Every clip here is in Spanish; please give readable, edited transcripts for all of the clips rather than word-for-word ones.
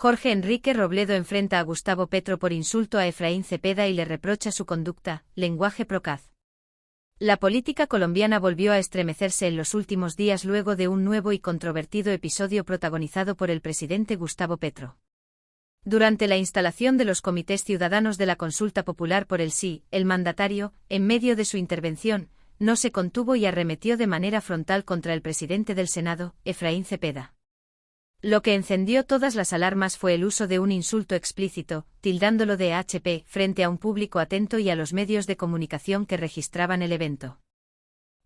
Jorge Enrique Robledo enfrenta a Gustavo Petro por insulto a Efraín Cepeda y le reprocha su conducta, lenguaje procaz. La política colombiana volvió a estremecerse en los últimos días luego de un nuevo y controvertido episodio protagonizado por el presidente Gustavo Petro. Durante la instalación de los comités ciudadanos de la consulta popular por el sí, el mandatario, en medio de su intervención, no se contuvo y arremetió de manera frontal contra el presidente del Senado, Efraín Cepeda. Lo que encendió todas las alarmas fue el uso de un insulto explícito, tildándolo de HP, frente a un público atento y a los medios de comunicación que registraban el evento.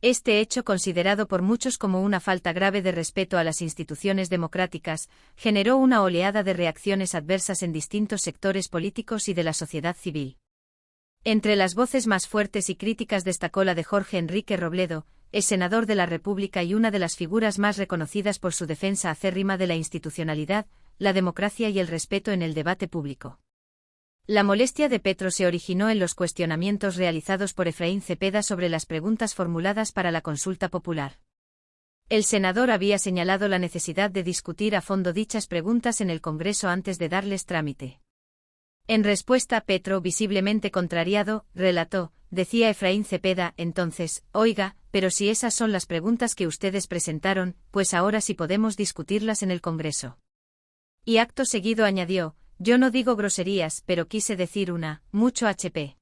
Este hecho, considerado por muchos como una falta grave de respeto a las instituciones democráticas, generó una oleada de reacciones adversas en distintos sectores políticos y de la sociedad civil. Entre las voces más fuertes y críticas destacó la de Jorge Enrique Robledo, es senador de la República y una de las figuras más reconocidas por su defensa acérrima de la institucionalidad, la democracia y el respeto en el debate público. La molestia de Petro se originó en los cuestionamientos realizados por Efraín Cepeda sobre las preguntas formuladas para la consulta popular. El senador había señalado la necesidad de discutir a fondo dichas preguntas en el Congreso antes de darles trámite. En respuesta, Petro, visiblemente contrariado, relató, decía Efraín Cepeda, entonces, oiga, pero si esas son las preguntas que ustedes presentaron, pues ahora sí podemos discutirlas en el Congreso. Y acto seguido añadió, yo no digo groserías, pero quise decir mucho HP.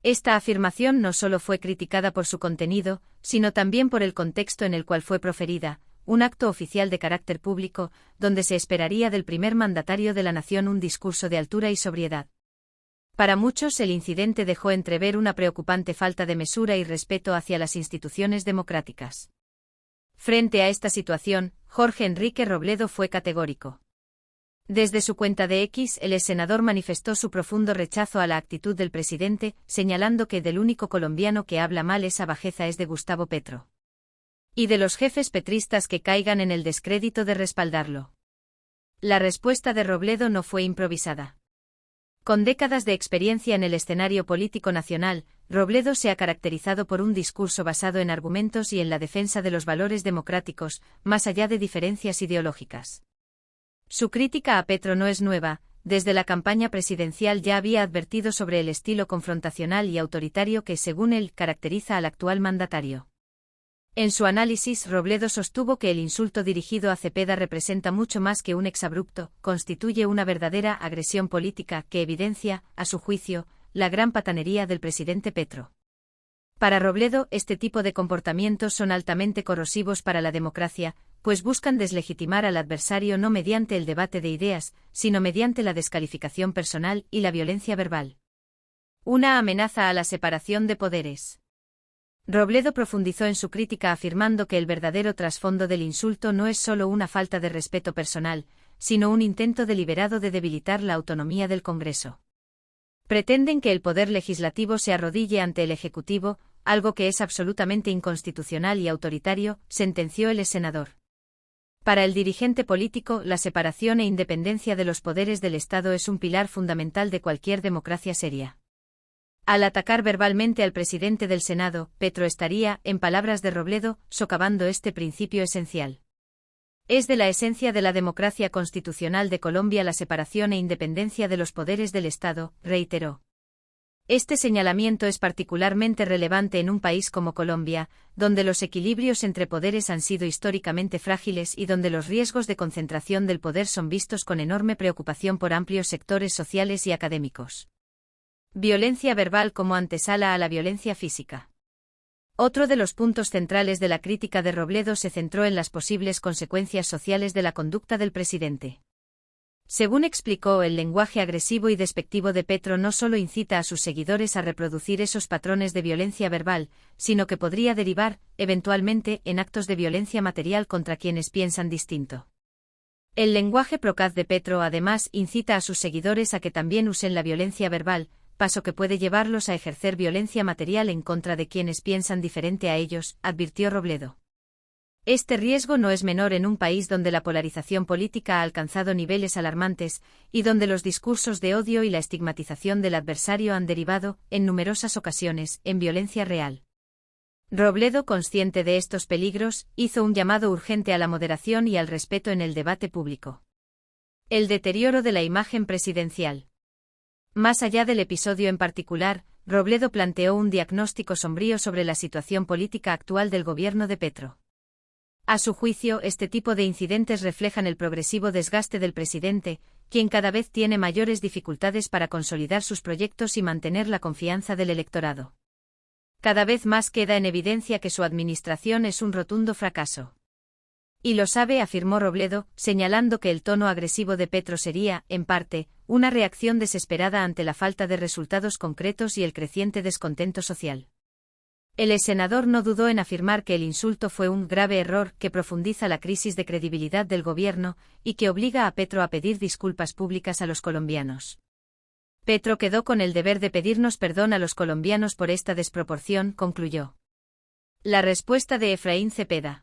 Esta afirmación no solo fue criticada por su contenido, sino también por el contexto en el cual fue proferida, un acto oficial de carácter público, donde se esperaría del primer mandatario de la nación un discurso de altura y sobriedad. Para muchos el incidente dejó entrever una preocupante falta de mesura y respeto hacia las instituciones democráticas. Frente a esta situación, Jorge Enrique Robledo fue categórico. Desde su cuenta de X, el exsenador manifestó su profundo rechazo a la actitud del presidente, señalando que del único colombiano que habla mal esa bajeza es de Gustavo Petro. Y de los jefes petristas que caigan en el descrédito de respaldarlo. La respuesta de Robledo no fue improvisada. Con décadas de experiencia en el escenario político nacional, Robledo se ha caracterizado por un discurso basado en argumentos y en la defensa de los valores democráticos, más allá de diferencias ideológicas. Su crítica a Petro no es nueva, desde la campaña presidencial ya había advertido sobre el estilo confrontacional y autoritario que, según él, caracteriza al actual mandatario. En su análisis, Robledo sostuvo que el insulto dirigido a Cepeda representa mucho más que un exabrupto, constituye una verdadera agresión política que evidencia, a su juicio, la gran patanería del presidente Petro. Para Robledo, este tipo de comportamientos son altamente corrosivos para la democracia, pues buscan deslegitimar al adversario no mediante el debate de ideas, sino mediante la descalificación personal y la violencia verbal. Una amenaza a la separación de poderes. Robledo profundizó en su crítica afirmando que el verdadero trasfondo del insulto no es solo una falta de respeto personal, sino un intento deliberado de debilitar la autonomía del Congreso. Pretenden que el poder legislativo se arrodille ante el Ejecutivo, algo que es absolutamente inconstitucional y autoritario, sentenció el exsenador. Para el dirigente político, la separación e independencia de los poderes del Estado es un pilar fundamental de cualquier democracia seria. Al atacar verbalmente al presidente del Senado, Petro estaría, en palabras de Robledo, socavando este principio esencial. Es de la esencia de la democracia constitucional de Colombia la separación e independencia de los poderes del Estado, reiteró. Este señalamiento es particularmente relevante en un país como Colombia, donde los equilibrios entre poderes han sido históricamente frágiles y donde los riesgos de concentración del poder son vistos con enorme preocupación por amplios sectores sociales y académicos. Violencia verbal como antesala a la violencia física. Otro de los puntos centrales de la crítica de Robledo se centró en las posibles consecuencias sociales de la conducta del presidente. Según explicó, el lenguaje agresivo y despectivo de Petro no solo incita a sus seguidores a reproducir esos patrones de violencia verbal, sino que podría derivar, eventualmente, en actos de violencia material contra quienes piensan distinto. El lenguaje procaz de Petro, además, incita a sus seguidores a que también usen la violencia verbal, paso que puede llevarlos a ejercer violencia material en contra de quienes piensan diferente a ellos, advirtió Robledo. Este riesgo no es menor en un país donde la polarización política ha alcanzado niveles alarmantes, y donde los discursos de odio y la estigmatización del adversario han derivado, en numerosas ocasiones, en violencia real. Robledo, consciente de estos peligros, hizo un llamado urgente a la moderación y al respeto en el debate público. El deterioro de la imagen presidencial. Más allá del episodio en particular, Robledo planteó un diagnóstico sombrío sobre la situación política actual del gobierno de Petro. A su juicio, este tipo de incidentes reflejan el progresivo desgaste del presidente, quien cada vez tiene mayores dificultades para consolidar sus proyectos y mantener la confianza del electorado. Cada vez más queda en evidencia que su administración es un rotundo fracaso. Y lo sabe, afirmó Robledo, señalando que el tono agresivo de Petro sería, en parte, una reacción desesperada ante la falta de resultados concretos y el creciente descontento social. El exsenador no dudó en afirmar que el insulto fue un grave error que profundiza la crisis de credibilidad del gobierno y que obliga a Petro a pedir disculpas públicas a los colombianos. Petro quedó con el deber de pedirnos perdón a los colombianos por esta desproporción, concluyó. La respuesta de Efraín Cepeda.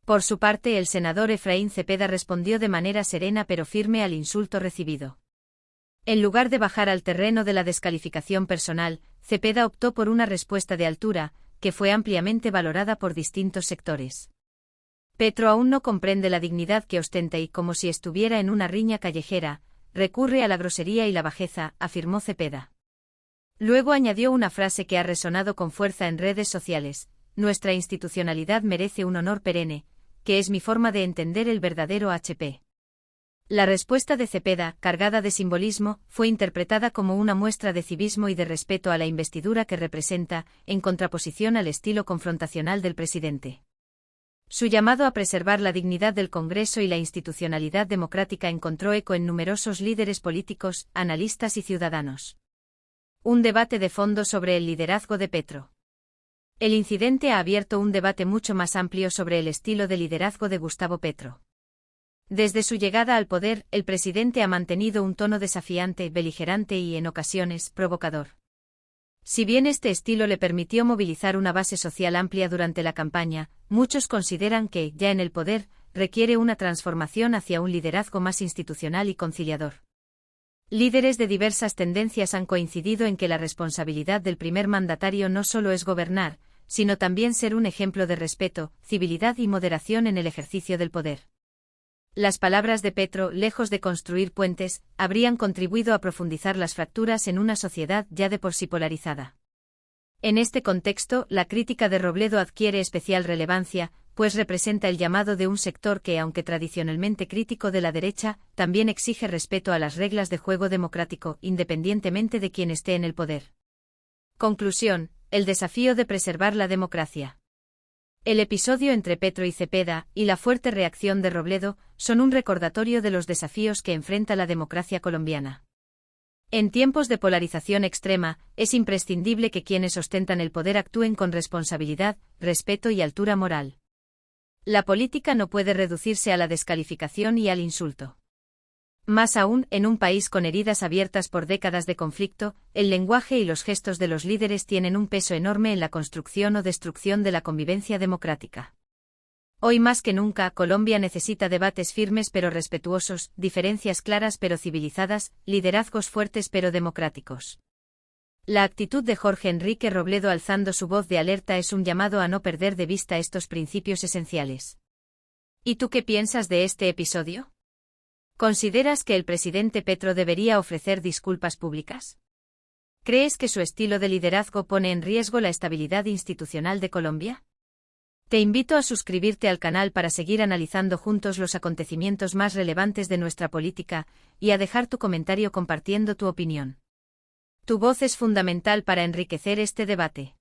Por su parte, el senador Efraín Cepeda respondió de manera serena pero firme al insulto recibido. En lugar de bajar al terreno de la descalificación personal, Cepeda optó por una respuesta de altura, que fue ampliamente valorada por distintos sectores. Petro aún no comprende la dignidad que ostenta y, como si estuviera en una riña callejera, recurre a la grosería y la bajeza, afirmó Cepeda. Luego añadió una frase que ha resonado con fuerza en redes sociales: nuestra institucionalidad merece un honor perenne, que es mi forma de entender el verdadero HP. La respuesta de Cepeda, cargada de simbolismo, fue interpretada como una muestra de civismo y de respeto a la investidura que representa, en contraposición al estilo confrontacional del presidente. Su llamado a preservar la dignidad del Congreso y la institucionalidad democrática encontró eco en numerosos líderes políticos, analistas y ciudadanos. Un debate de fondo sobre el liderazgo de Petro. El incidente ha abierto un debate mucho más amplio sobre el estilo de liderazgo de Gustavo Petro. Desde su llegada al poder, el presidente ha mantenido un tono desafiante, beligerante y, en ocasiones, provocador. Si bien este estilo le permitió movilizar una base social amplia durante la campaña, muchos consideran que, ya en el poder, requiere una transformación hacia un liderazgo más institucional y conciliador. Líderes de diversas tendencias han coincidido en que la responsabilidad del primer mandatario no solo es gobernar, sino también ser un ejemplo de respeto, civilidad y moderación en el ejercicio del poder. Las palabras de Petro, lejos de construir puentes, habrían contribuido a profundizar las fracturas en una sociedad ya de por sí polarizada. En este contexto, la crítica de Robledo adquiere especial relevancia, pues representa el llamado de un sector que, aunque tradicionalmente crítico de la derecha, también exige respeto a las reglas de juego democrático, independientemente de quien esté en el poder. Conclusión: el desafío de preservar la democracia. El episodio entre Petro y Cepeda, y la fuerte reacción de Robledo, son un recordatorio de los desafíos que enfrenta la democracia colombiana. En tiempos de polarización extrema, es imprescindible que quienes ostentan el poder actúen con responsabilidad, respeto y altura moral. La política no puede reducirse a la descalificación y al insulto. Más aún, en un país con heridas abiertas por décadas de conflicto, el lenguaje y los gestos de los líderes tienen un peso enorme en la construcción o destrucción de la convivencia democrática. Hoy más que nunca, Colombia necesita debates firmes pero respetuosos, diferencias claras pero civilizadas, liderazgos fuertes pero democráticos. La actitud de Jorge Enrique Robledo alzando su voz de alerta es un llamado a no perder de vista estos principios esenciales. ¿Y tú qué piensas de este episodio? ¿Consideras que el presidente Petro debería ofrecer disculpas públicas? ¿Crees que su estilo de liderazgo pone en riesgo la estabilidad institucional de Colombia? Te invito a suscribirte al canal para seguir analizando juntos los acontecimientos más relevantes de nuestra política, y a dejar tu comentario compartiendo tu opinión. Tu voz es fundamental para enriquecer este debate.